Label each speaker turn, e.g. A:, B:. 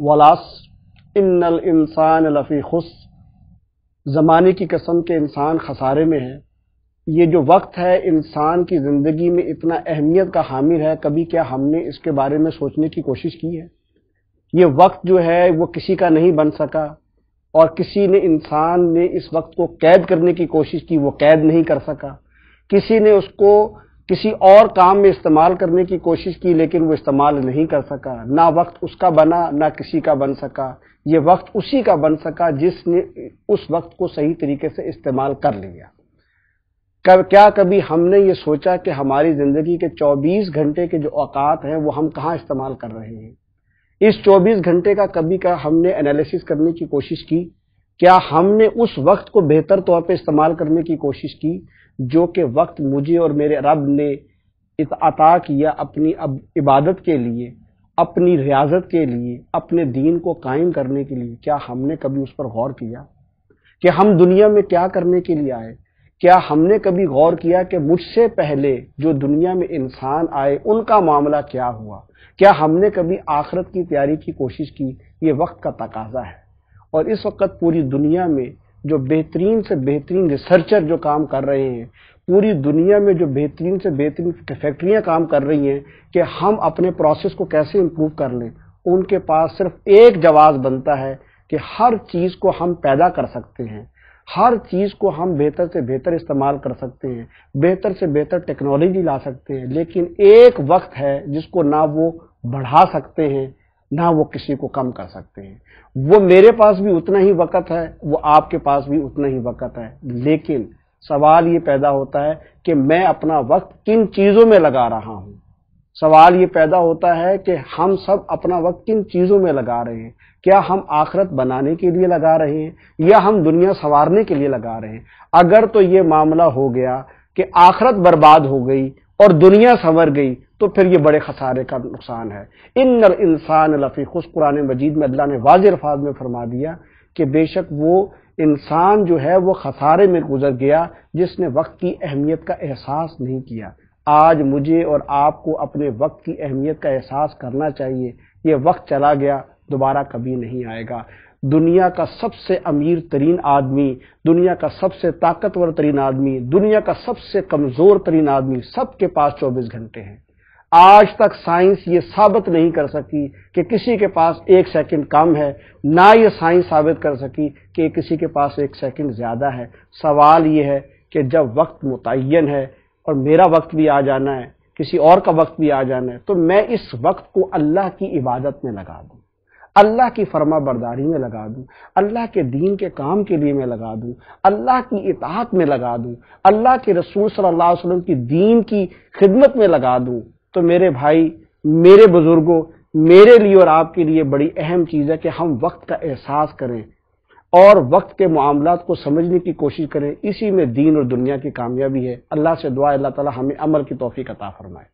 A: والعصر ان الانسان لفی خسر، زمانے کی قسم کہ انسان خسارے میں ہے۔ یہ جو وقت ہے انسان کی زندگی میں اتنا اہمیت کا حامل ہے، کبھی کیا ہم نے اس کے بارے میں سوچنے کی کوشش کی ہے؟ یہ وقت جو ہے وہ کسی کا نہیں بن سکا، اور کسی نے انسان نے اس وقت کو قید کرنے کی کوشش کی، وہ قید نہیں کر سکا۔ کسی نے اس کو کسی اور کام میں استعمال کرنے کی کوشش کی، لیکن وہ استعمال نہیں کر سکا۔ نہ وقت اس کا بنا، نہ کسی کا بن سکا۔ یہ وقت اسی کا بن سکا جس نے اس وقت کو صحیح طریقے سے استعمال کر لیا۔ کیا کبھی ہم نے یہ سوچا کہ ہماری زندگی کے 24 گھنٹے کے جو اوقات ہیں وہ ہم کہاں استعمال کر رہے ہیں؟ اس 24 گھنٹے کا کبھی کا ہم نے انالیسس کرنے کی کوشش کی؟ کیا ہم نے اس وقت کو بہتر طور پہ استعمال کرنے کی کوشش کی جو کہ وقت مجھے اور میرے رب نے عطا کیا اپنی عبادت کے لیے، اپنی ریاضت کے لیے، اپنے دین کو قائم کرنے کے لیے؟ کیا ہم نے کبھی اس پر غور کیا کہ ہم دنیا میں کیا کرنے کے لیے آئے؟ کیا ہم نے کبھی غور کیا کہ مجھ سے پہلے جو دنیا میں انسان آئے ان کا معاملہ کیا ہوا؟ کیا ہم نے کبھی آخرت کی تیاری کی کوشش کی؟ یہ وقت کا تقاضا ہے، اور اس وقت پوری دنیا میں جو بہترین سے بہترین ریسرچر جو کام کر رہے ہیں، پوری دنیا میں جو بہترین سے بہترین فیکٹریاں کام کر رہی ہیں کہ ہم اپنے پروسیس کو کیسے امپروو کر لیں، ان کے پاس صرف ایک جواز بنتا ہے کہ ہر چیز کو ہم پیدا کر سکتے ہیں، ہر چیز کو ہم بہتر سے بہتر استعمال کر سکتے ہیں، بہتر سے بہتر ٹیکنالوجی لا سکتے ہیں، لیکن ایک وقت ہے جس کو نہ وہ بڑھا سکتے ہیں نہ وہ کسی کو کم کر سکتے ہیں۔ وہ میرے پاس بھی اتنا ہی وقت ہے، وہ آپ کے پاس بھی اتنا ہی وقت ہے، لیکن سوال یہ پیدا ہوتا ہے کہ میں اپنا وقت کن چیزوں میں لگا رہا ہوں۔ سوال یہ پیدا ہوتا ہے کہ ہم سب اپنا وقت کن چیزوں میں لگا رہے ہیں۔ کیا ہم آخرت بنانے کے لیے لگا رہے ہیں یا ہم دنیا سنوارنے کے لیے لگا رہے ہیں؟ اگر تو یہ معاملہ ہو گیا کہ آخرت برباد ہو گئی اور دنیا سنور گئی تو پھر یہ بڑے خسارے کا نقصان ہے۔ ان الانسان لفی خسر، قرآن مجید میں اللہ نے واضح الفاظ میں فرما دیا کہ بے شک وہ انسان جو ہے وہ خسارے میں گزر گیا جس نے وقت کی اہمیت کا احساس نہیں کیا۔ آج مجھے اور آپ کو اپنے وقت کی اہمیت کا احساس کرنا چاہیے۔ یہ وقت چلا گیا، دوبارہ کبھی نہیں آئے گا۔ دنیا کا سب سے امیر ترین آدمی، دنیا کا سب سے طاقتور ترین آدمی، دنیا کا سب سے کمزور ترین آدمی، سب کے پاس 24 گھنٹے ہیں۔ آج تک سائنس یہ ثابت نہیں کر سکی کہ کسی کے پاس 1 سیکنڈ کم ہے، نہ یہ سائنس ثابت کر سکی کہ کسی کے پاس 1 سیکنڈ زیادہ ہے۔ سوال یہ ہے کہ جب وقت متعین ہے اور میرا وقت بھی آ جانا ہے، کسی اور کا وقت بھی آ جانا ہے، تو میں اس وقت کو اللہ کی عبادت میں لگا دوں، اللہ کی فرما برداری میں لگا دوں، اللہ کے دین کے کام کے لیے میں لگا دوں، اللہ کی اطاعت میں لگا دوں، اللہ کے رسول صلی اللہ علیہ وسلم کی دین کی خدمت میں لگا دوں۔ تو میرے بھائی، میرے بزرگوں، میرے لیے اور آپ کے لیے بڑی اہم چیز ہے کہ ہم وقت کا احساس کریں اور وقت کے معاملات کو سمجھنے کی کوشش کریں۔ اسی میں دین اور دنیا کی کامیابی ہے۔ اللہ سے دعا ہے اللہ تعالی ہمیں عمل کی توفیق عطا فرمائے۔